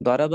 ضرب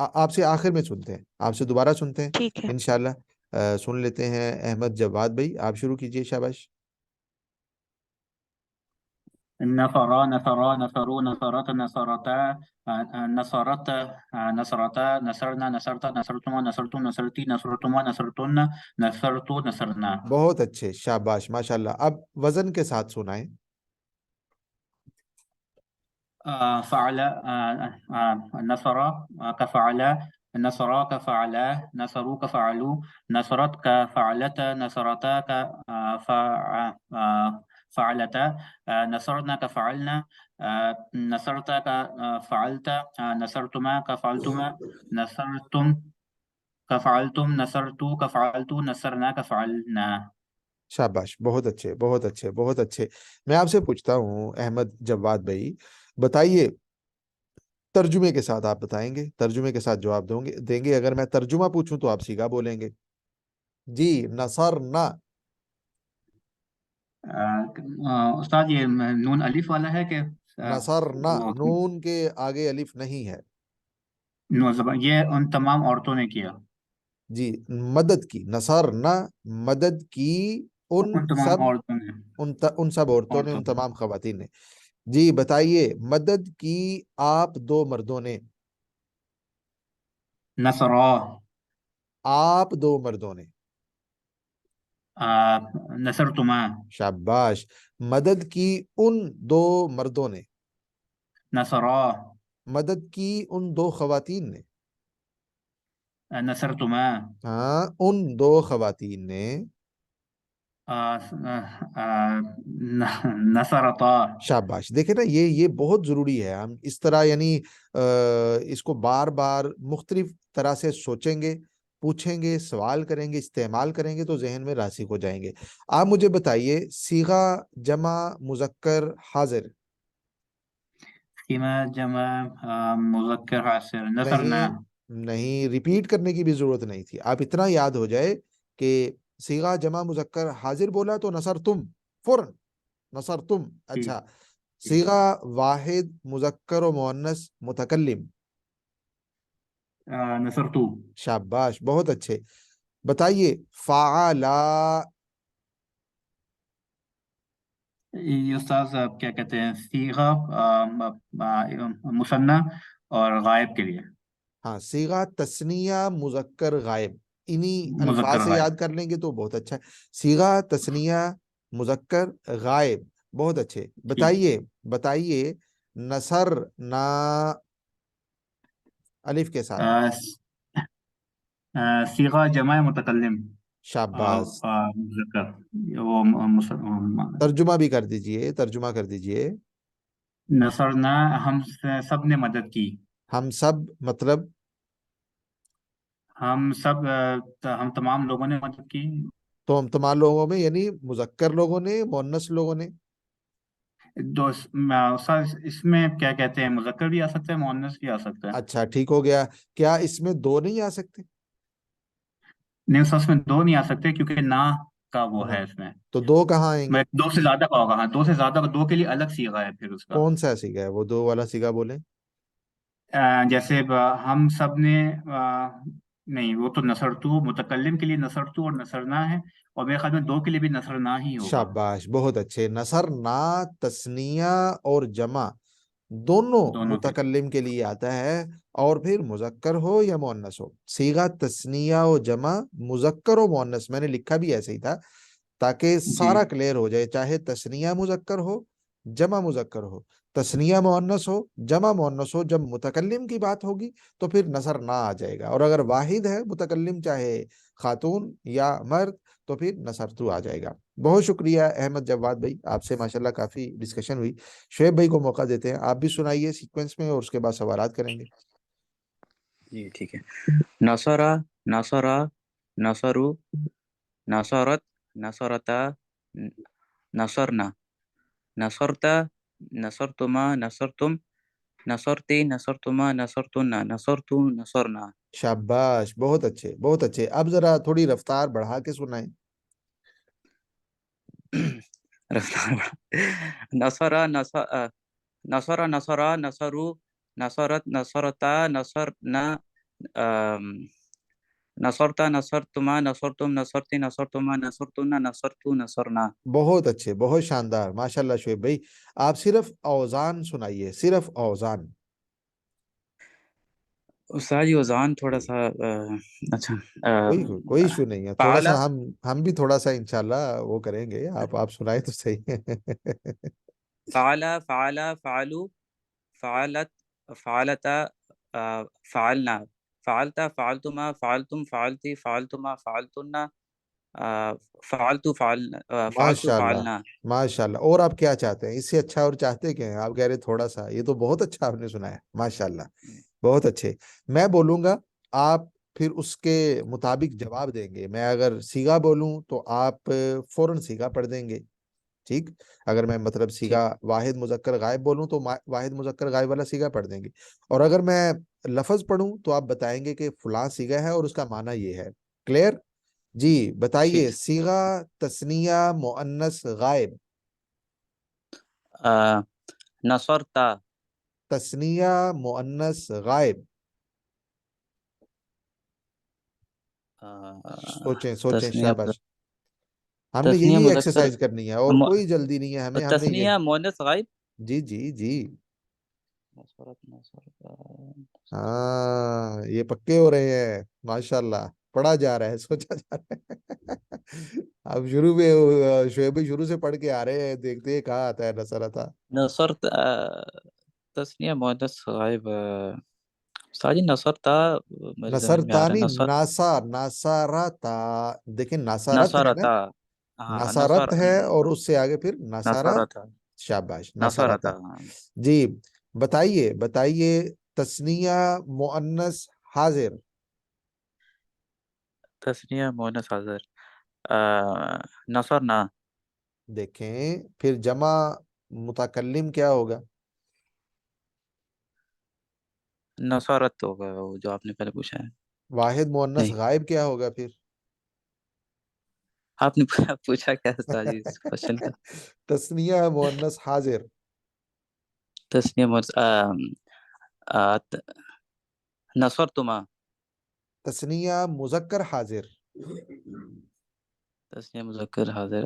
آپ سے آخر میں سنتے ہیں، آپ سے دوبارہ سنتے ہیں ٹھیک ہے. انشاءاللہ. سن لیتے ہیں احمد جواد بھائی، آپ شروع کیجئے. شاباش. نصر نصر نصروا نصرت نصرتا نصرت نصرتا نصرنا نصرت نصرتما نصرتم نصرتی نصرتما نصرتن نصرتو نصرنا. بہت اچھے، شاباش، ماشاءاللہ. اب وزن کے ساتھ سنائیں. فعل نصر كفعل نصر كفعل نصروا كفعلوا نصرت كفعلت نصرتا كفعلتا نصرنا كفعلنا نصرت كفعلت نصرتما كفعلتما نصرتم كفعلتم نصرتو كفعلتو نصرنا كفعلنا. شاباش، بہت اچھے، بہت اچھے، بہت اچھے. میں آپ سے پوچھتا ہوں احمد جواد بھائی، بتائیے ترجمے کے ساتھ آپ بتائیں گے، ترجمے کے ساتھ جواب دیں گے. اگر میں ترجمہ پوچھوں تو آپ سیگا بولیں گے. جی، نصرنا. استاد یہ نون الف والا ہے کہ نصرنا، نون کے آگے الف نہیں ہے. یہ ان تمام عورتوں نے کیا. جی، مدد کی. نصرنا، مدد کی ان تمام عورتوں نے، ان سب عورتوں نے، ان تمام خواتین نے. جی بتائیے، مدد کی آپ دو مردوں نے. نصرا آپ دو مردوں نے. نصرتما شاباش. مدد کی ان دو مردوں نے. نصرا مدد کی ان دو خواتین نے. نصرتما ہاں، ان دو خواتین نے. نصرتا. شاباش. دیکھیں نا، یہ بہت ضروری ہے. ہم اس طرح یعنی اس کو بار بار مختلف طرح سے سوچیں گے، پوچھیں گے، سوال کریں گے، استعمال کریں گے تو ذہن میں راسخ ہو جائیں گے. آپ مجھے بتائیے صیغہ جمع مذکر حاضر. فيما جمع مذکر حاصر نصرنا. نہیں، ریپیٹ کرنے کی بھی ضرورت نہیں تھی. آپ اتنا یاد ہو جائے کہ صیغہ جمع مذکر حاضر بولا تو نصر تم، فوراً نصر تم. اچھا، صیغہ واحد مذکر و مؤنث متکلم. نصرتو. شاباش، بہت اچھے. بتائیے فعلا. یہ استاذ کیا کہتے ہیں، صیغہ مثنی اور غائب کے لیے. ہاں، صیغہ تثنیہ مذکر غائب. انہی الفاظ مذکر سے غائب. یاد کر لیں گے تو بہت اچھا ہے. صیغہ تثنیہ مذکر غائب. بہت اچھے. بتائیے نصر نا الف کے ساتھ. صیغہ جمع متکلم شاباش. مذکر وہ ترجمہ بھی کر دیجئے، ترجمہ کر دیجئے. نصرنا ہم سب نے مدد کی. ہم سب مطلب ہم سب ہم تمام لوگوں نے مدد کی. تو ہم تمام لوگوں میں یعنی مذکر لوگوں نے، مؤنث لوگوں نے. استاذ اس میں کیا کہتے ہیں، مذکر بھی آ سکتا ہے، مؤنث بھی آ سکتا ہے. اچھا، ٹھیک ہو گیا. کیا اس میں دو نہیں آ سکتے؟ نہیں استاذ، اس میں دو نہیں آ سکتے کیونکہ نا کا وہ نہ. ہے اس میں. تو دو کہاں آئیں گے؟ دو سے زیادہ کا ہوگا. ہاں، دو سے زیادہ کا، دو کے لیے الگ صیغہ ہے پھر اس کا. کون سا سیگا ہے وہ دو والا سیگا بولیں؟ جیسے ہم سب نے نہیں، وہ تو نصرتو متکلم کے لیے نصرتو اور نصرنا ہے، اور میرے خیال میں دو کے لیے بھی نصرنا ہی ہوگا. شاباش، بہت اچھے. نصر نا تثنیہ اور جمع دونوں دونوں کے. متکلم کے لیے آتا ہے، اور پھر مذکر ہو یا مؤنث ہو. صیغہ تثنیہ و جمع مذکر و مؤنث میں نے لکھا بھی ایسے ہی تھا تاکہ جی سارا کلیئر ہو جائے. چاہے تثنیہ مذکر ہو، جمع مذکر ہو، تثنیہ مؤنث ہو، جمع مؤنث ہو، جب متکلم کی بات ہوگی تو پھر نصر نہ آ جائے گا. اور اگر واحد ہے متکلم، چاہے خاتون یا مرد، تو پھر نصرتو آ جائے گا. بہت شکریہ احمد جواد بھائی، آپ سے ماشاءاللہ کافی ڈسکشن ہوئی. شعیب بھائی کو موقع دیتے ہیں، آپ بھی سنائیے سیکوینس میں اور اس کے بعد سوالات کریں گے. جی ٹھیک ہے. نصرا نصرا نصرو نصرت نصرتا نصرنا نصرتا نصرتما نصرتم نصرتی نصرتما نصرتن نصرتو نصرنا. شاباش، بہت اچھے، بہت اچھے. اب ذرا تھوڑی رفتار بڑھا کے سنائیں. نصرا نصرا نصرا نصرو نصرت نصرتا نصرنا نصرتا نصرتما نصرتم نصرتی نصرتما نصرتنا نصرتو نصرنا. بہت اچھے، بہت شاندار، ماشاءاللہ شعیب بھائی. آپ صرف اوزان سنائیے، صرف اوزان. استاد جی وزان تھوڑا سا اچھا کوئی ایشو نہیں ہے، تھوڑا فعل سا ہم بھی تھوڑا سا انشاءاللہ وہ کریں گے. آپ سنائیں تو صحیح. فعل فعل فعلوا فعلت فعلتا فعلنا فعلت فعلتما فعلتم فعلتی فعلتما فعلتن فعلتو فعلتو ماشاءاللہ، فعلنا. ماشاءاللہ. اور آپ کیا چاہتے ہیں اس سے اچھا؟ اور چاہتے کیا ہیں آپ؟ کہہ رہے تھوڑا سا، یہ تو بہت اچھا آپ نے سنا ہے، ماشاءاللہ، بہت اچھے. میں بولوں گا، آپ پھر اس کے مطابق جواب دیں گے. میں اگر سیگا بولوں تو آپ فوراً سیگا پڑھ دیں گے، ٹھیک. اگر میں مطلب سیگا واحد مذکر غائب بولوں تو واحد مذکر غائب والا سیگا پڑھ دیں گے. اور اگر میں لفظ پڑھوں تو آپ بتائیں گے کہ فلاں سیگا ہے اور اس کا معنی یہ ہے. کلیئر؟ جی بتائیے. سیغہ تثنیہ مؤنث غائب. نصرتا تثنیہ مؤنث غائب. سوچیں سوچیں، تثنیہ شاباش. ہم نے تثنیہ یہی مذکر ایکسرسائز کرنی ہے اور کوئی جلدی نہیں ہے ہمیں. ہم نے تثنیہ مؤنث غائب. جی جی جی. ہاں، یہ پکے ہو رہے ہیں، ماشاءاللہ. پڑھا جا رہا ہے، سوچا جا رہا ہے. اب شروع میں شعیب شروع سے پڑھ کے آ رہے ہیں، دیکھتے ہیں کہاں آتا ہے نصر آتا. نصرت تثنیہ مؤنث غائب ساجی نصرتا میرے ذہن میں آ رہا ہے. ناسا ناسارتا. دیکھیں ناسارت ہے نا، نصرتا ہاں ناسارت ہے اور اس سے آگے پھر ناسارا. نصرتا شاباش، ناسارتا. نصرتا. جی بتائیے بتائیے. تثنیہ مؤنث حاضر. تثنیہ مؤنث حاضر نصرنا. دیکھیں پھر جمع متکلم کیا ہوگا؟ نصرت ہوگا وہ جو آپ نے پہلے پوچھا ہے. واحد مؤنث نہیں غائب کیا ہوگا پھر؟ آپ نے پوچھا کیا تھا جی اس کوشچن کا؟ تثنیہ مؤنث حاضر. تثنیہ مؤنث نصرتما. تثنیہ مذکر حاضر. تثنیہ مذکر حاضر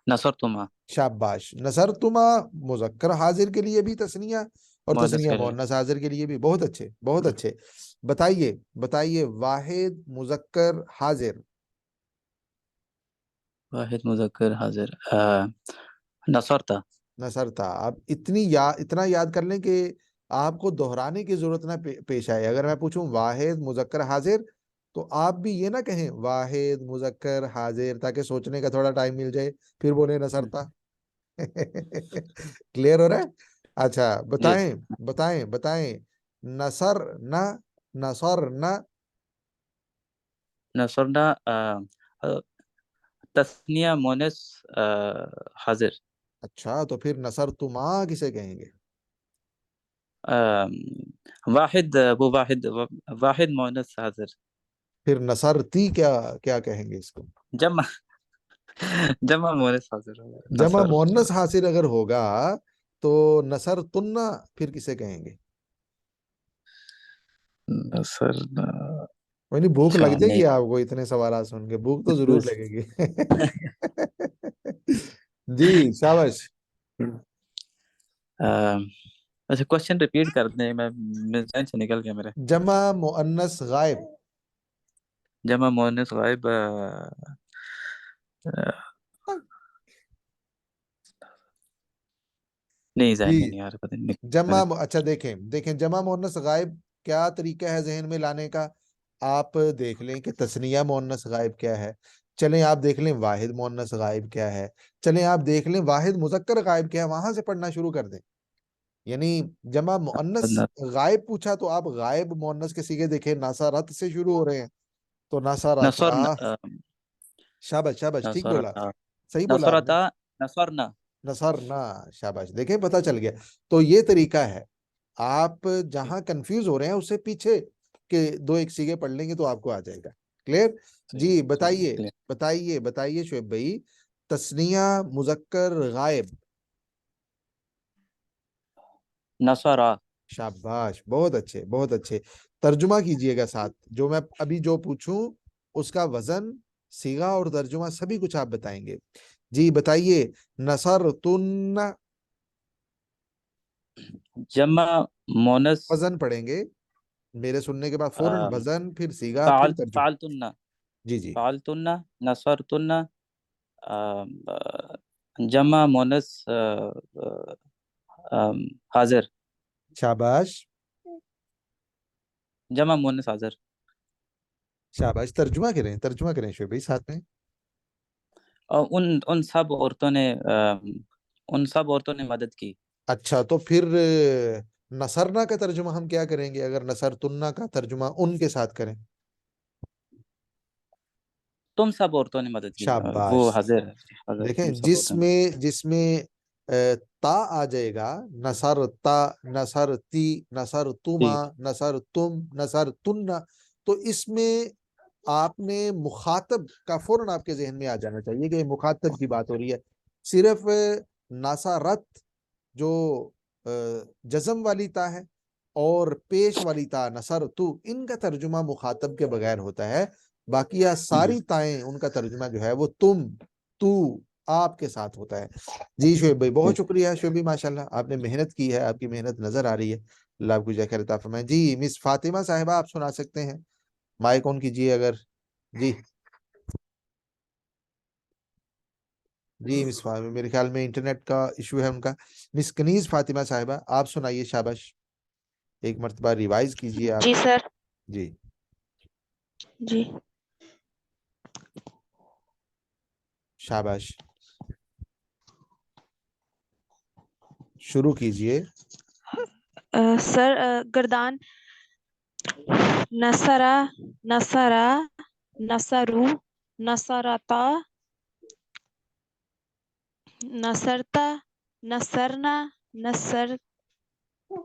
نصرتما. شاباش. نصرتما مذکر حاضر کے لیے بھی تثنیہ اور مؤنث تثنیہ کے لیے مؤنث حاضر کے لیے بھی. بہت اچھے، بہت اچھے. بتائیے بتائیے. واحد مذکر حاضر. واحد مذکر حاضر نصرتا. نصرتا. آپ اتنا یاد کر لیں کہ آپ کو دہرانے کی ضرورت نہ پیش آئے. اگر میں پوچھوں واحد مذکر حاضر تو آپ بھی یہ نہ کہیں واحد مذکر حاضر، تاکہ سوچنے کا تھوڑا ٹائم مل جائے، پھر بولے نصرتا. کلیئر ہو رہا ہے؟ اچھا بتائیں بتائیں بتائیں. نصر نہ نصر نہ. نصرنا تثنیہ مؤنث حاضر. اچھا تو پھر نصر تما کسے کہیں گے؟ واحد وہ واحد مؤنث حاضر. پھر نصرتی کیا کہیں گے اس کو؟ جمع مؤنث حاضر ہوگا. جمع مؤنث حاضر اگر ہوگا تو نصر تنہ پھر کسے کہیں گے؟ نہیں بھوک لگ جائے گی آپ کو اتنے سوالات سن کے، بھوک تو ضرور لگے گی. جی شاباش. اچھا کوشچن ریپیٹ کر دیں، میں ذہن سے نکل گیا میرے. جمع مؤنث غائب. جمع مؤنث غائب نہیں ذہن میں نہیں آ رہا. جمع اچھا دیکھیں جمع مؤنث غائب کیا طریقہ ہے ذہن میں لانے کا. آپ دیکھ لیں کہ تثنیہ مؤنث غائب کیا ہے. چلیں آپ دیکھ لیں واحد مؤنث غائب کیا ہے. چلیں آپ دیکھ لیں واحد مذکر غائب کیا ہے. وہاں سے پڑھنا شروع کر دیں. یعنی جمع مؤنث غائب پوچھا تو آپ غائب مؤنث کے صیغے دیکھیں، ناصرت سے شروع ہو رہے ہیں تو ناصرتا. شاباش شاباش، ٹھیک بولا، صحیح بولا آپ نے. نصرنا. نصرنا. شاباش. دیکھیں پتہ چل گیا. تو یہ طریقہ ہے. آپ جہاں کنفیوز ہو رہے ہیں اس سے پیچھے کہ دو ایک سیغے پڑھ لیں گے تو آپ کو آ جائے گا. کلیئر؟ جی بتائیے بتائیے بتائیے شعیب بھائی. تثنیہ مذکر غائب. نصرا. شاباش، بہت اچھے بہت اچھے. ترجمہ کیجئے گا ساتھ، جو میں ابھی جو پوچھوں اس کا وزن، صیغہ اور ترجمہ سبھی کچھ آپ بتائیں گے۔ جی بتائیے، نصرتن، جمع مونس وزن پڑھیں گے میرے سننے کے بعد فوراً، وزن پھر صیغہ پھر ترجمہ۔ فعلتن، جی جی فعلتن، نصرتن، جمع مونس حاضر، شاباش جمع مونس حاضر۔ شاباش، ترجمہ کریں، ترجمہ کریں شعیب بھائی ساتھ میں۔ اور ان سب عورتوں نے مدد کی۔ اچھا، تو پھر نصرنا کا ترجمہ ہم کیا کریں گے اگر نصرتنا کا ترجمہ ان کے ساتھ کریں؟ تم سب عورتوں نے مدد کی، وہ شاباش، حاضر ہے، دیکھیں تم سب جس عورتوں نے۔ میں تا آ جائے گا، نصرتا، نصرتی، نصرتما، نصرتم، نصرتن، تو اس میں آپ نے مخاطب کا فوراً آپ کے ذہن میں آ جانا چاہیے کہ یہ مخاطب کی بات ہو رہی ہے۔ صرف نصرت جو جزم والی تا ہے اور پیش والی تا نصرتو، ان کا ترجمہ مخاطب کے بغیر ہوتا ہے، باقی ساری تائیں ان کا ترجمہ جو ہے وہ تم، تو، آپ کے ساتھ ہوتا ہے۔ جی شعیب بھائی بہت شکریہ، شعیب بھائی ماشاءاللہ آپ نے محنت کی ہے، آپ کی محنت نظر آ رہی ہے، اللہ آپ کو جزائے خیر عطا فرمائے۔ جی مس فاطمہ صاحبہ آپ سنا سکتے ہیں، مائک آن کیجیے اگر۔ جی جی مس فاطمہ، میرے خیال میں انٹرنیٹ کا ایشو ہے ان کا۔ مس کنیز فاطمہ صاحبہ آپ سنائیے، شاباش، ایک مرتبہ ریوائز کیجیے آپ۔ جی سر، جی جی شاباش، شروع کیجیے۔ سر، گردان، نصرہ، نصرہ، نصرو، نصرتا، نصرتا، نصرنا، نصرتو،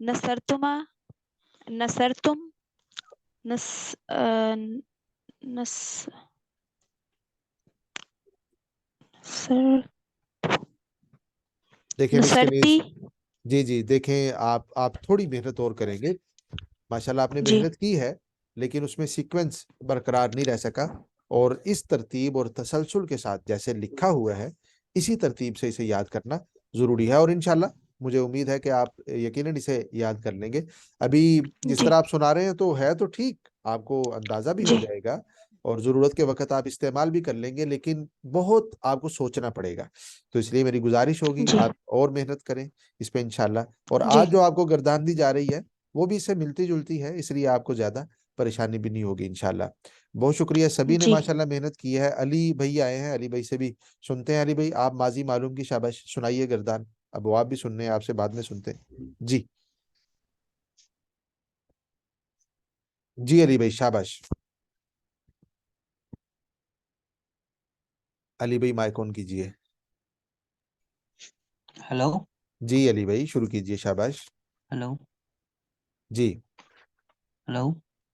نصرتما، نصرتم، دیکھیں مس نصرتی۔ کنیز، جی جی دیکھیں آپ تھوڑی محنت اور کریں گے، ماشاءاللہ آپ نے جی محنت کی ہے، لیکن اس میں سیکوینس برقرار نہیں رہ سکا، اور اس ترتیب اور تسلسل کے ساتھ جیسے لکھا ہوا ہے اسی ترتیب سے اسے یاد کرنا ضروری ہے، اور انشاءاللہ مجھے امید ہے کہ آپ یقیناً اسے یاد کر لیں گے۔ ابھی جس جی طرح آپ سنا رہے ہیں تو ہے تو ٹھیک، آپ کو اندازہ بھی ہو جی جائے گا اور ضرورت کے وقت آپ استعمال بھی کر لیں گے، لیکن بہت آپ کو سوچنا پڑے گا، تو اس لیے میری گزارش ہوگی جی آپ اور محنت کریں اس پہ انشاءاللہ۔ اور جی آج جو آپ کو گردان دی جا رہی ہے وہ بھی اس سے ملتی جلتی ہے، اس لیے آپ کو زیادہ پریشانی بھی نہیں ہوگی انشاءاللہ۔ بہت شکریہ، سبھی نے جی ماشاءاللہ محنت کی ہے۔ علی بھائی آئے ہیں، علی بھائی سے بھی سنتے ہیں۔ علی بھائی آپ ماضی معلوم کی شاباش سنائیے گردان، اب وہ آپ بھی سننے ہیں، آپ سے بعد میں سنتے ہیں۔ جی جی علی بھائی شاباش، علی بھائی مائک آن کیجیے۔ ہلو جی علی بھائی شروع کیجیے، شاباش۔ ہلو جی ہلو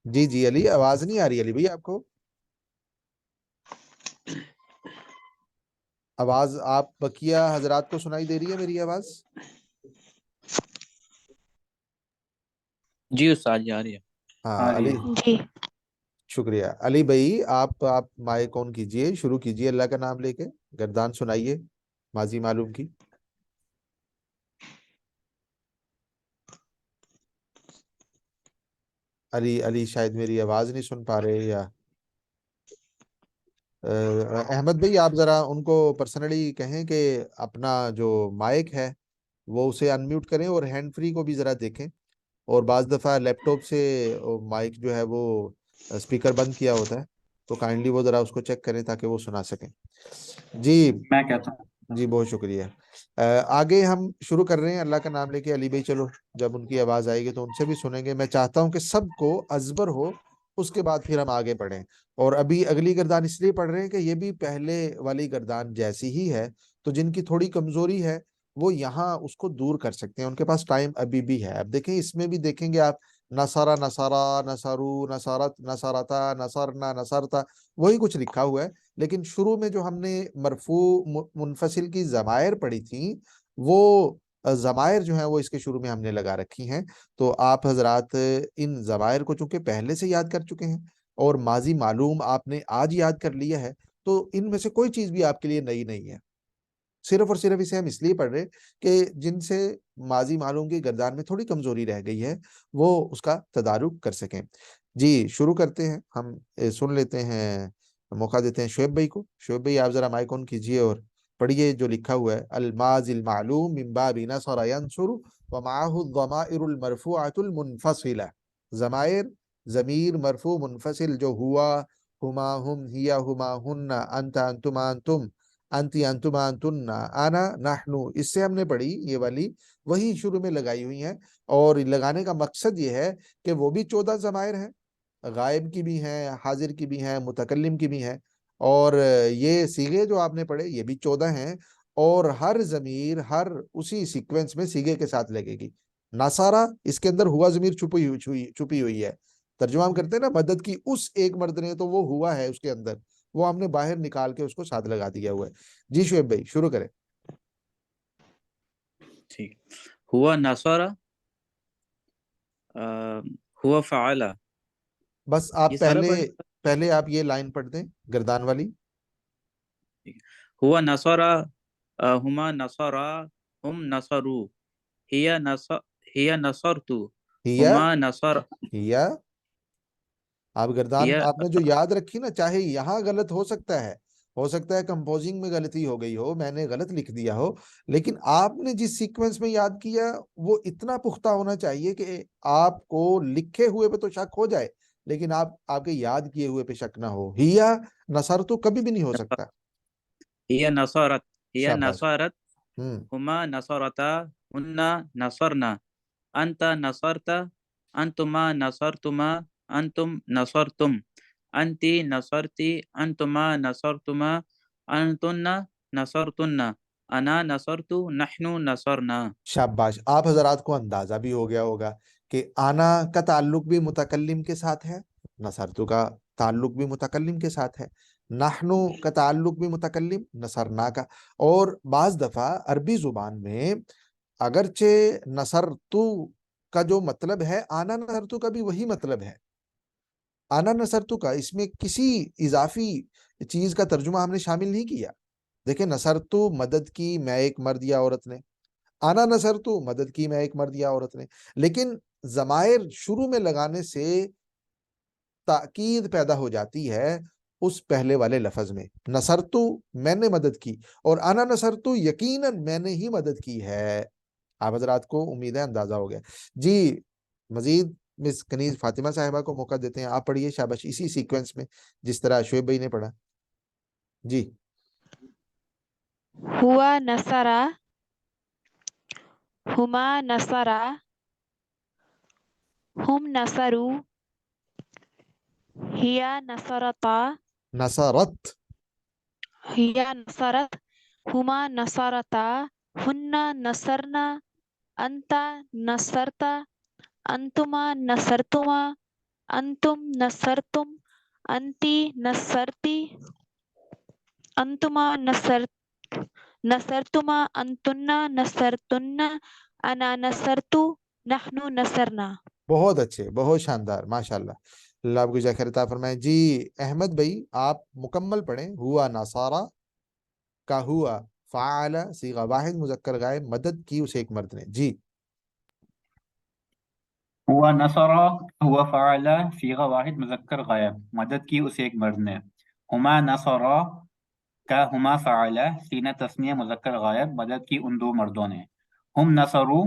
جی جی علی، آواز نہیں آ رہی علی بھائی آپ کو؟ آواز آپ بقیہ حضرات کو سنائی دے رہی ہے میری آواز؟ جی استاد جی آ رہی ہے۔ ہاں علی، جی شکریہ علی بھائی، آپ مائک آن کیجیے، شروع کیجیے اللہ کا نام لے کے، گردان سنائیے ماضی معلوم کی۔ علی شاید میری آواز نہیں سن پا رہے، یا احمد بھائی آپ ذرا ان کو پرسنلی کہیں کہ اپنا جو مائک ہے وہ اسے انمیوٹ کریں، اور ہینڈ فری کو بھی ذرا دیکھیں، اور بعض دفعہ لیپ ٹاپ سے مائک جو ہے وہ اسپیکر بند کیا ہوتا ہے، تو کائنڈلی وہ ذرا اس کو چیک کریں تاکہ وہ سنا سکیں۔ جی میں کہتا ہوں۔ جی بہت شکریہ۔ آگے ہم شروع کر رہے ہیں اللہ کا نام لے کے۔ علی بھائی چلو جب ان کی آواز آئے گی تو ان سے بھی سنیں گے، میں چاہتا ہوں کہ سب کو ازبر ہو، اس کے بعد پھر ہم آگے پڑھیں، اور ابھی اگلی گردان اس لیے پڑھ رہے ہیں کہ یہ بھی پہلے والی گردان جیسی ہی ہے، تو جن کی تھوڑی کمزوری ہے وہ یہاں اس کو دور کر سکتے ہیں، ان کے پاس ٹائم ابھی بھی ہے۔ اب دیکھیں اس میں بھی دیکھیں گے آپ، نصارہ، نصارہ، نصارو، نصارت، نصارتا، نصرنا، نصرتا، وہی کچھ لکھا ہوا ہے، لیکن شروع میں جو ہم نے مرفوع منفصل کی ضمائر پڑھی تھیں وہ ضمائر جو ہیں وہ اس کے شروع میں ہم نے لگا رکھی ہیں، تو آپ حضرات ان ضمائر کو چونکہ پہلے سے یاد کر چکے ہیں اور ماضی معلوم آپ نے آج یاد کر لیا ہے، تو ان میں سے کوئی چیز بھی آپ کے لیے نئی نہیں ہے، صرف اور صرف اسے ہم اس لیے پڑھ رہے کہ جن سے ماضی معلوم کی گردان میں تھوڑی کمزوری رہ گئی ہے وہ اس کا تدارک کر سکیں۔ جی شروع کرتے ہیں، ہم سن لیتے ہیں، موقع دیتے ہیں شعیب بھائی کو۔ شعیب بھائی آپ ذرا مائک آن کیجئے اور پڑھیے جو لکھا ہوا ہے۔ الماضی المعلوم من باب نصر ینصر ومعه الضمائر المرفوعة المنفصلة، ضمائر ضمیر مرفوع منفصل جو ہوا، ہما ہم، ہیا ہما ہن، انت انتما انتم، انتی انتما انتن، آنا نحنو، اس سے ہم نے پڑھی یہ والی، وہی شروع میں لگائی ہوئی ہیں، اور لگانے کا مقصد یہ ہے کہ وہ بھی 14 ضمائر ہیں، غائب کی بھی ہیں، حاضر کی بھی ہیں، متکلم کی بھی ہیں، اور یہ صیغے جو آپ نے پڑھے یہ بھی 14 ہیں، اور ہر ضمیر ہر اسی سیکوینس میں صیغے کے ساتھ لگے گی۔ ناصارہ اس کے اندر ہوا ضمیر چھپی ہوئی ہے، ترجمہ ہم کرتے ہیں نا مدد کی اس ایک مرد نے، تو وہ ہوا ہے اس کے اندر، وہ ہم نے باہر نکال کے اس کو ساتھ لگا دیا ہوا ہے۔ جی شعیب بھائی شروع کریں۔ ٹھیک، ہوا نصارہ، ہوا فعلا، بس یہ آپ سارا پڑھیں۔ پہلے آپ یہ لائن پڑھ دیں گردان والی۔ ہوا نصارہ، ہما نصارہ، ہم نصرو، ہی نصرتو، ہیا ہما نصر، ہیا آپ گردان ہی آپ نے جو یاد رکھی نا، چاہے یہاں غلط ہو سکتا ہے کمپوزنگ میں غلطی ہو گئی ہو، میں نے غلط لکھ دیا ہو، لیکن آپ نے جس سیکوینس میں یاد کیا وہ اتنا پختہ ہونا چاہیے کہ آپ کو لکھے ہوئے پہ تو شک ہو جائے لیکن آپ کے یاد کیے ہوئے پہ شک نہ ہو۔ ہیا نصر تو کبھی بھی نہیں ہو سکتا۔ ہی نصرت، ہی شاباش۔ نصرت، ہم ہما نصرتا، ہن نصرنا، انت نصرت، انتما نصرتما، انتم نصرتم، انتی نصرتی، انتما نصرتما، انتن نصرتن، انا نصرت، نحن نصرنا۔ شاباش، آپ حضرات کو اندازہ بھی ہو گیا ہوگا کہ آنا کا تعلق بھی متکلم کے ساتھ ہے، نصرتو کا تعلق بھی متکلم کے ساتھ ہے، نحنو کا تعلق بھی متکلم، نصرنا کا، اور بعض دفعہ عربی زبان میں اگرچہ نصرتو کا جو مطلب ہے آنا نصرتو کا بھی وہی مطلب ہے، آنا نصرتو کا، اس میں کسی اضافی چیز کا ترجمہ ہم نے شامل نہیں کیا۔ دیکھیں نصرتو مدد کی میں ایک مرد یا عورت نے، آنا نصرتو مدد کی میں ایک مرد یا عورت نے، لیکن ضمائر شروع میں لگانے سے تاکید پیدا ہو جاتی ہے اس پہلے والے لفظ میں۔ نصرتو میں نے مدد کی، اور انا نصرتو یقیناً میں نے ہی مدد کی ہے۔ آپ حضرات کو امید ہے اندازہ ہو گیا۔ جی مزید مس کنیز فاطمہ صاحبہ کو موقع دیتے ہیں، آپ پڑھیے شاباش اسی سیکوینس میں جس طرح شعیب بھائی نے پڑھا۔ جی ہوا نصرہ، ہما نصرہ، ہم نصرو، ہیا نصرتا، نصرت، ہیا نصرت، ہما نصرتا، ہن نصرنا، انت نصرتا، انتما نصرتما، انتم نصرتم، انتی نصرتی، انتما نصرتما، انتن نصرتن، انا نصرتو، نحن نصرنا۔ بہت اچھے، بہت شاندار، ماشاءاللہ، اللہ آپ کو جزائے خیر عطا فرمائے۔ جی احمد بھائی آپ مکمل پڑھیں۔ ہوا نصارہ کا ہوا فعل صیغہ واحد مذکر غائب، مدد کی اس ایک مرد نے۔ جی ہوا نصرہ، ہوا فعل، صیغہ واحد مذکر غائب، مدد کی اس ایک مرد نے۔ ہما نصرہ کا ہما فعل، سینہ تثنیہ مذکر غائب، مدد کی ان دو مردوں نے۔ ہم نصرو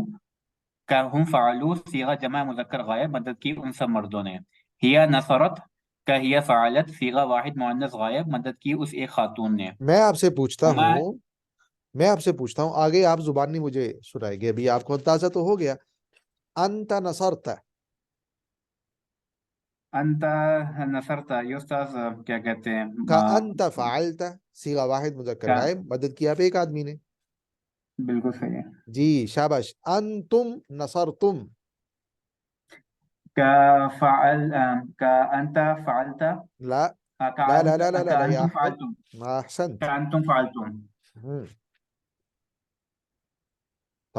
کا ہم فعلو، صیغہ جمع مذکر غائب، مدد کی ان سب مردوں نے۔ ہیا نصرت کا ہیا فعلت، صیغہ واحد مؤنث غائب، مدد کی اس ایک خاتون نے۔ میں آپ سے پوچھتا ہما ہوں آگے آپ زبان نہیں مجھے سنائے گے، ابھی آپ کو اندازہ تو ہو گیا، انت نصرت، انت نصرت، یہ استاذ کیا کہتے ہیں کا انت فعلت، صیغہ واحد مذکر کا غائب، مدد کی آپ ایک آدمی نے۔ بالکل صحیح ہے۔ جی شاباش، انتم نصرتم، کا فعل کا انت فعلت، لا کا لا لا لا لا لا, لا يا انتم احمد، فعلتم، ما احسنت۔ کا انتم فعلتم۔ ہم۔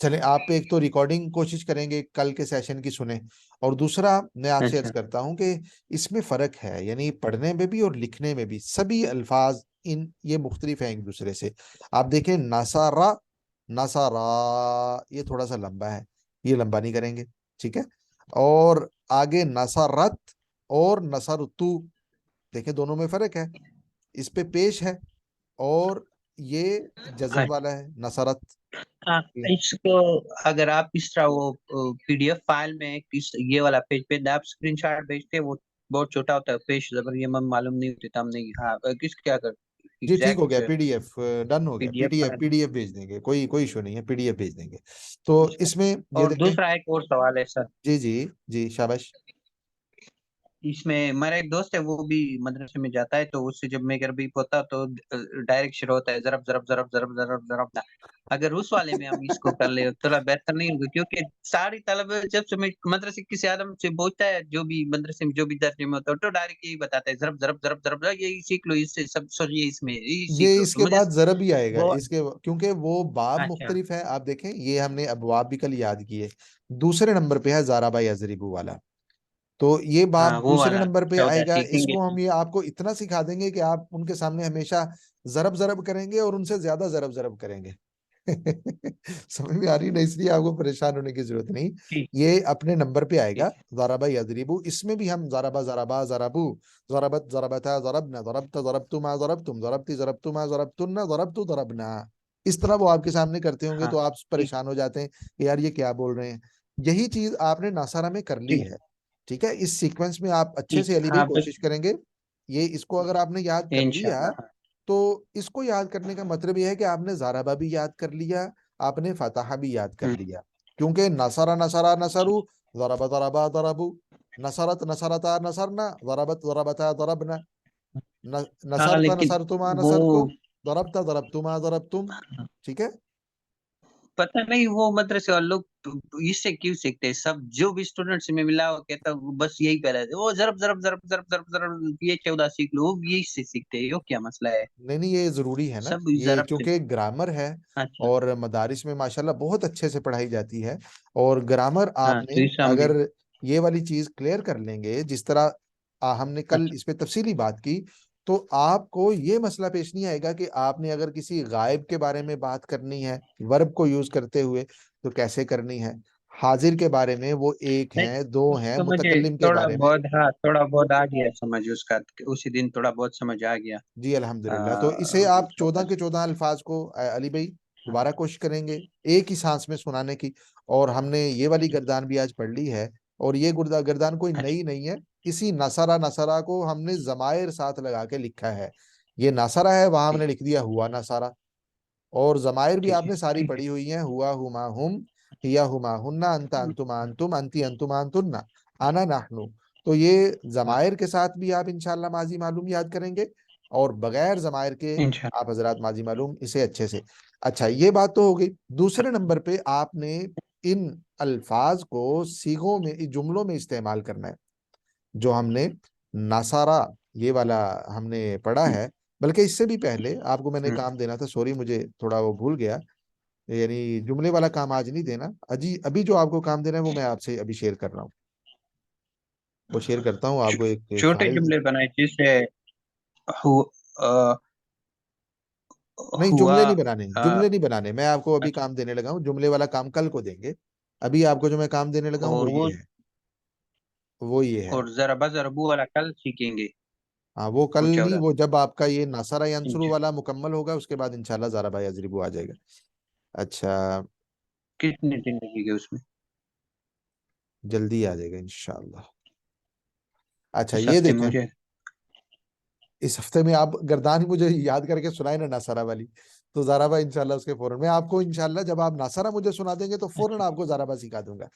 چلیں آپ ایک تو ریکارڈنگ کوشش کریں گے کل کے سیشن کی سنیں، اور دوسرا میں آپ سے اچھا عرض کرتا ہوں کہ اس میں فرق ہے، یعنی پڑھنے میں بھی اور لکھنے میں بھی سبھی الفاظ یہ مختلف ہیں ایک دوسرے سے۔ آپ دیکھیں نصارہ، نصارہ یہ تھوڑا سا لمبا ہے، یہ لمبا نہیں کریں گے، ٹھیک ہے؟ اور آگے نصرت اور نصرتو، دیکھیں دونوں میں فرق ہے، اس پہ پیش ہے اور یہ جزم والا ہے نصرت۔ ہاں، اس کو اگر آپ اس طرح وہ پی ڈی ایف فائل میں یہ والا پیج پہ آپ اسکرین شاٹ بھیجتے وہ بہت چھوٹا ہوتا ہے، پیش زبر یہ معلوم نہیں ہوتی تو ہم نہیں، ہاں کس کیا کر جی ٹھیک ہو گیا، پی ڈی ایف ڈن ہو پی گیا، D F P D F بھیج دیں گے، کوئی ایشو نہیں ہے، پی ڈی ایف بھیج دیں گے۔ تو اس میں یہ اور دیکھیں، دوسرا ایک اور سوال ہے سر، جی جی جی شاباش۔ اس میں میرا ایک دوست ہے وہ بھی مدرسے میں جاتا ہے، تو اس سے جب میں بھی ہوتا تو ڈائریکٹ شروع ہوتا ہے ضرب ضرب ضرب ضرب ضرب ضرب نہ، اگر اس والے میں ہم اس کو کر لیں تھوڑا بہتر نہیں ہوگا؟ کیونکہ ساری طلبہ جب سے میں مدرسے کسی آدم سے پوچھتا ہے جو بھی مدرسے میں جو بھی درجے میں ہوتا ہے تو ڈائریکٹ یہی بتاتا ہے ضرب ضرب ضرب ضرب ضرب، یہی سیکھ لو، اس سے سب سوچیے اس میں یہی سیکھ یہ لو، اس تو کے مجھے بعد ضرب ہی آئے گا، وہ اس کے کیونکہ وہ باب اچھا مختلف ہے۔ آپ دیکھیں یہ ہم نے ابواب بھی کل یاد کیے، دوسرے نمبر پہ ہے ضربہ یضربو والا، تو یہ باب ہاں وہ دوسرے والا نمبر پہ آئے 14 گا۔ سیکھیں اس گے۔ کو ہم یہ آپ کو اتنا سکھا دیں گے کہ آپ ان کے سامنے ہمیشہ ضرب ضرب کریں گے اور ان سے زیادہ ضرب ضرب کریں گے۔ سمجھ میں آ رہی نا؟ اس لیے آپ کو پریشان ہونے کی ضرورت نہیں، ٹھیک یہ اپنے نمبر پہ آئے گا ٹھیک ضربہ یضربو۔ اس میں بھی ہم ضربہ ضربہ ضربو، ضربت ضربتا ضربنا، ضربت ضربتما ضربتم، ضربتی ضربتما ضربتن، ضربت ضربنا، اس طرح وہ آپ کے سامنے کرتے ہوں گے ہاں تو آپ ٹھیک پریشان ہو جاتے ہیں کہ یار یہ کیا بول رہے ہیں۔ یہی چیز آپ نے ناصرہ میں کر لی ٹھیک ہے، ٹھیک ہے؟ اس سیکوینس میں آپ اچھے ٹھیک سے علی بھائی ہاں کوشش کریں گے، یہ اس کو اگر آپ نے یاد کر لیا انشاءاللہ تو اس کو یاد کرنے کا مطلب یہ ہے کہ آپ نے ضربہ بھی یاد کر لیا، آپ نے فتحہ بھی یاد کر لیا، کیونکہ نصرہ نصرہ نصرو، ضربہ ضربہ ضربو، نصرت نصرتا نصرنا، ضربت ضربتا ضربنا، ہاں نصرت لیکن نصرتما وہ نصرتم، ضربت ضربتما ضربتم، ٹھیک ہے؟ پتہ نہیں وہ مدرسے والے لوگ اس سے کیوں سیکھتے ہیں، سب جو بھی اسٹوڈنٹ سے میں ملا وہ کہتا ہوں بس یہی پہلا ہے وہ ضرب ضرب ضرب ضرب ضرب ضرب یہ 14 سیکھ لو، وہ یہی سے سیکھتے ہیں، یہ کیا مسئلہ ہے؟ نہیں یہ ضروری ہے نا، سب یہ ضرب سے چونکہ گرامر ہے اچھا اور مدارس میں ماشاءاللہ بہت اچھے سے پڑھائی جاتی ہے، اور گرامر ہاں آپ تو نے اس ہم بھی اگر یہ والی چیز کلیئر کر لیں گے جس طرح ہم نے کل اچھا اس پہ تفصیلی بات کی، تو آپ کو یہ مسئلہ پیش نہیں آئے گا کہ آپ نے اگر کسی غائب کے بارے میں بات کرنی ہے ورب کو یوز کرتے ہوئے تو کیسے کرنی ہے، حاضر کے بارے میں وہ ایک نہیں، ہیں دو اس ہیں، کو مجھے متکلم کے تھوڑا بارے میں۔ بہت ہاں تھوڑا بہت آ گیا سمجھ اس کا، اسی دن تھوڑا بہت سمجھ آ گیا۔ جی الحمدللہ۔ تو اسے آپ 14 کے 14 الفاظ کو علی بھائی دوبارہ کوشش کریں گے ایک ہی سانس میں سنانے کی، اور ہم نے یہ والی گردان بھی آج پڑھ لی ہے، اور یہ گردان کوئی نئی نہیں ہے، اسی نصرہ نصرہ کو ہم نے ضمائر ساتھ لگا کے لکھا ہے، یہ نصرہ ہے وہاں ہم نے لکھ دیا ہوا نصرہ، اور ضمائر بھی ٹھیک آپ ہے نے ساری ٹھیک ہے پڑھی ہوئی ہیں، ہوا ہما ہم، ہیا ہما ہننا، انتا انتما انتم، انتی انتما انتن، انا نحنو، تو یہ ہاں ضمائر کے ساتھ بھی آپ انشاءاللہ ماضی معلوم یاد کریں گے، اور بغیر ضمائر کے انشاءاللہ آپ حضرات ماضی معلوم اسے اچھے سے۔ اچھا یہ بات تو ہو گئی، دوسرے نمبر پہ آپ نے ان الفاظ کو صیغوں میں جملوں میں استعمال کرنا ہے، جو ہم نے نصارہ یہ والا ہم نے پڑھا ہے، بلکہ اس سے بھی پہلے آپ کو میں نے کام دینا تھا، سوری مجھے تھوڑا وہ بھول گیا، یعنی جملے والا کام آج نہیں دینا، ابھی جو آپ کو کام دینا ہے وہ میں آپ سے ابھی شیئر کر رہا ہوں، وہ شیئر کرتا ہوں آپ کو ایک چھوٹے فائل۔ جملے بنائے جس سے نہیں ہوا جملے نہیں بنانے، جملے نہیں بنانے، میں آپ کو ابھی کام دینے لگا ہوں، جملے والا کام کل کو دیں گے، ابھی آپ کو جو میں کام دینے لگا ہوں اور وہ وہ یہ ہے، وہ یہ ہے۔ اور ضربہ ضربو والا کل سیکھیں گے ہاں وہ کل وہ نہیں، 14 وہ جب آپ کا یہ نصرہ ینصرو انشاء والا مکمل ہوگا اس کے بعد انشاءاللہ ضربہ یضربو آ جائے گا۔ اچھا کتنے دن لگے گے اس میں؟ جلدی آ جائے گا انشاءاللہ۔ اچھا اس یہ ہفتے دیکھیں، مجھے اس ہفتے میں آپ گردان ہی مجھے یاد کر کے سنائیں نا ناصرہ والی، تو ضربہ انشاءاللہ اس کے فوراً میں آپ کو انشاءاللہ جب آپ ناصرہ مجھے سنا دیں گے تو فوراً اچھا آپ کو ضربہ سکھا دوں گا،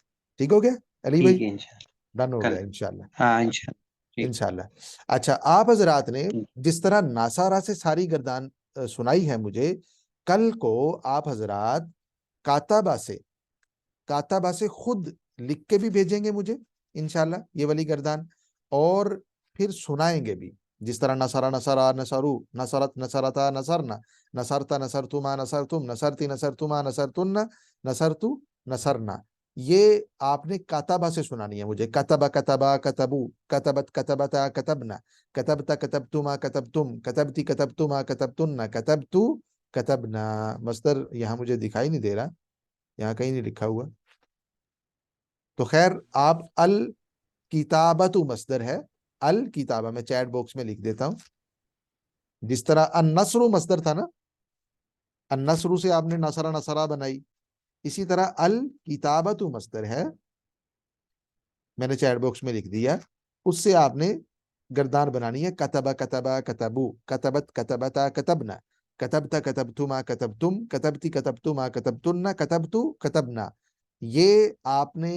ٹھیک ہو گیا علی بھائی؟ ٹھیک ہے انشاءاللہ ڈن ہو کل گیا انشاءاللہ، ہاں انشاءاللہ ٹھیک انشاءاللہ۔ اچھا آپ حضرات نے ٹھیک جس طرح ناصرہ سے ساری گردان سنائی ہے مجھے، کل کو آپ حضرات کاتبہ سے خود لکھ کے بھی بھیجیں گے مجھے انشاءاللہ یہ والی گردان، اور پھر سنائیں گے بھی، جس طرح نصرا نصرا نصرو، نصرت نصرتا نصرنا، نصرتا نصرتما نصرتم، نصرتی نصرتما نصرتن، نصرتو نصرنا. یہ آپ نے کاتبہ سے سنانی ہے مجھے. کتبہ کتبہ کتبو، کتبت کتبتا کتبنا، کتبتا کتبتما کتبتم، کتبتی کتبتما کتبتن، کتبتو کتبنا. مصدر یہاں مجھے دکھائی نہیں دے رہا، یہاں کہیں نہیں لکھا ہوا. تو خیر آپ الکتابۃ مصدر ہے، الکتابہ میں چیٹ باکس میں لکھ دیتا ہوں. جس طرح النصر مصدر تھا نا، النصر سے آپ نے نصرہ نصرہ بنائی، اسی طرح الکتابۃ مصدر ہے، میں نے چیٹ باکس میں لکھ دیا. اس سے آپ نے گردان بنانی ہے. کتبہ کتبہ کتبو، کتبت کتبتا کتبنا، کتبتا کتبتما کتبتم، کتبتی کتبتما کتبتن، کتبتو کتبنا. یہ آپ نے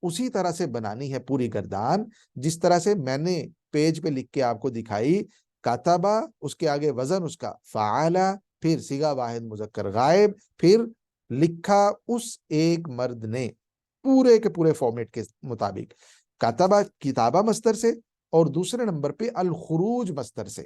اسی طرح سے بنانی ہے پوری گردان جس طرح سے میں نے پیج پہ لکھ کے آپ کو دکھائی. کتبہ، اس کے آگے وزن اس کا فعلا، پھر صیغہ واحد مذکر غائب، پھر لکھا اس ایک مرد نے، پورے کے پورے فارمیٹ کے مطابق. کتبہ کتابہ مصدر سے، اور دوسرے نمبر پہ الخروج مصدر سے.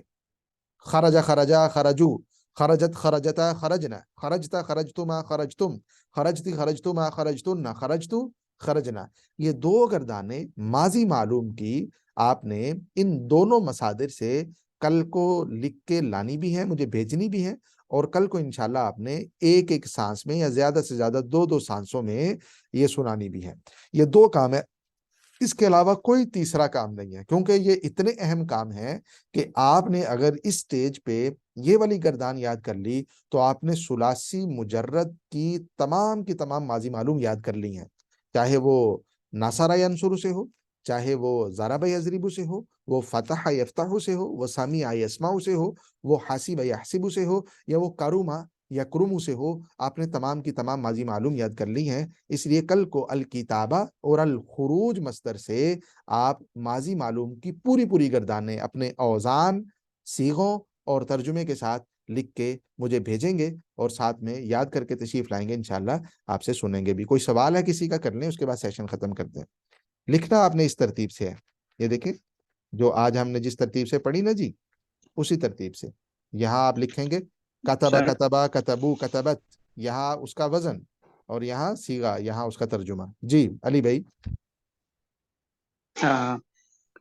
خرج خرجا خرجو، خرجت خرجتا خرجنا، خرجتا خرجتما خرجتم، خرجتی خرجتما خرجتن، خرجتو خرجنا. یہ دو گردانیں ماضی معلوم کی آپ نے ان دونوں مصادر سے کل کو لکھ کے لانی بھی ہے، مجھے بھیجنی بھی ہے، اور کل کو انشاءاللہ آپ نے ایک ایک سانس میں یا زیادہ سے زیادہ دو دو سانسوں میں یہ سنانی بھی ہے. یہ دو کام ہے، اس کے علاوہ کوئی تیسرا کام نہیں ہے، کیونکہ یہ اتنے اہم کام ہیں کہ آپ نے اگر اس سٹیج پہ یہ والی گردان یاد کر لی تو آپ نے ثلاثی مجرد کی تمام ماضی معلوم یاد کر لی ہیں، چاہے وہ ناصر ینصر سے ہو، چاہے وہ ضرب یضرب سے ہو، وہ فتح یفتح سے ہو، وہ سمیع یسمع سے ہو، وہ حسب یحسب سے ہو، یا وہ کرما یا کرمو سے ہو. آپ نے تمام کی تمام ماضی معلوم یاد کر لی ہیں. اس لیے کل کو الکتابہ اور الخروج مصدر سے آپ ماضی معلوم کی پوری گردانیں اپنے اوزان، صیغوں اور ترجمے کے ساتھ لکھ کے مجھے بھیجیں گے، اور ساتھ میں یاد کر کے تشریف لائیں گے. انشاءاللہ آپ سے سنیں گے بھی. کوئی سوال ہے کسی کا؟ کر لیں، اس کے بعد سیشن ختم کرتے ہیں. لکھنا آپ نے اس ترتیب سے ہے، یہ دیکھیں جو آج ہم نے جس ترتیب سے پڑھی نا جی، اسی ترتیب سے یہاں آپ لکھیں گے کتبہ سر کتبہ کتبو کتبت، یہاں اس کا وزن، اور یہاں صیغہ، یہاں اس کا ترجمہ. جی علی بھائی.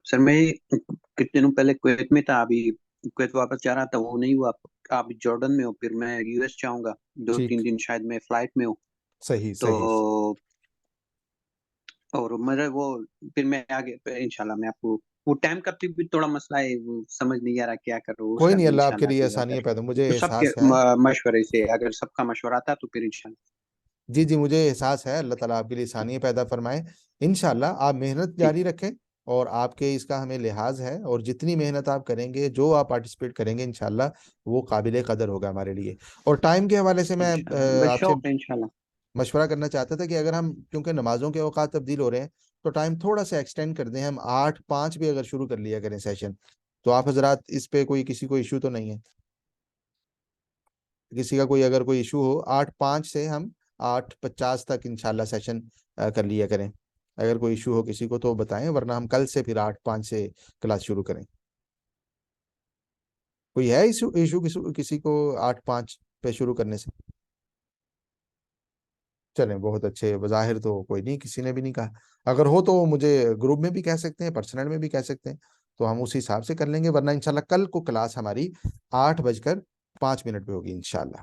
سر میں کچھ دنوں پہلے کویت میں تھا، ابھی کویت واپس جا رہا تھا، وہ نہیں ہوا. آپ جارڈن میں ہو، پھر میں یو ایس جاؤں گا 2-3 دن، شاید میں فلائٹ میں ہوں. صحیح تو صحیح. اور میرا وہ پھر میں آگے انشاءاللہ میں آپ کو وہ ٹائم کا بھی تھوڑا مسئلہ ہے، وہ سمجھ نہیں آ رہا کیا کروں، اس کوئی کا نہیں، بھی اللہ آپ کے انشاءاللہ لیے کوئی آسانی اگر پیدا، مجھے سب کے احساس ہے. مشورے سے، اگر سب کا مشورہ تھا تو پھر انشاءاللہ. جی مجھے احساس ہے. اللہ تعالیٰ آپ کے لیے آسانی پیدا فرمائے. انشاءاللہ آپ محنت جاری رکھیں، اور آپ کے اس کا ہمیں لحاظ ہے، اور جتنی محنت آپ کریں گے، جو آپ پارٹیسپیٹ کریں گے، انشاءاللہ وہ قابل قدر ہوگا ہمارے لیے. اور ٹائم کے حوالے سے میں انشاءاللہ آپ سے شوق ہے انشاءاللہ. مشورہ کرنا چاہتا تھا کہ اگر ہم، کیونکہ نمازوں کے اوقات تبدیل ہو رہے ہیں، تو ٹائم تھوڑا سا ایکسٹینڈ کر دیں. ہم 8:05 بھی اگر شروع کر لیا کریں سیشن، تو آپ حضرات اس پہ کسی کو ایشو تو نہیں ہے؟ کسی کا اگر کوئی ایشو ہو، 8:05 سے ہم 8:50 تک انشاءاللہ سیشن کر لیا کریں. اگر کوئی ایشو ہو کسی کو تو بتائیں، ورنہ ہم کل سے پھر 8:05 سے کلاس شروع کریں. کوئی ہے ایشو کسی کو 8:05 پہ شروع کرنے سے؟ چلیں بہت اچھے. بظاہر تو کوئی نہیں، کسی نے بھی نہیں کہا. اگر ہو تو مجھے گروپ میں بھی کہہ سکتے ہیں، پرسنل میں بھی کہہ سکتے ہیں، تو ہم اسی حساب سے کر لیں گے. ورنہ انشاءاللہ کل کو کلاس ہماری 8:05 پہ ہوگی انشاءاللہ.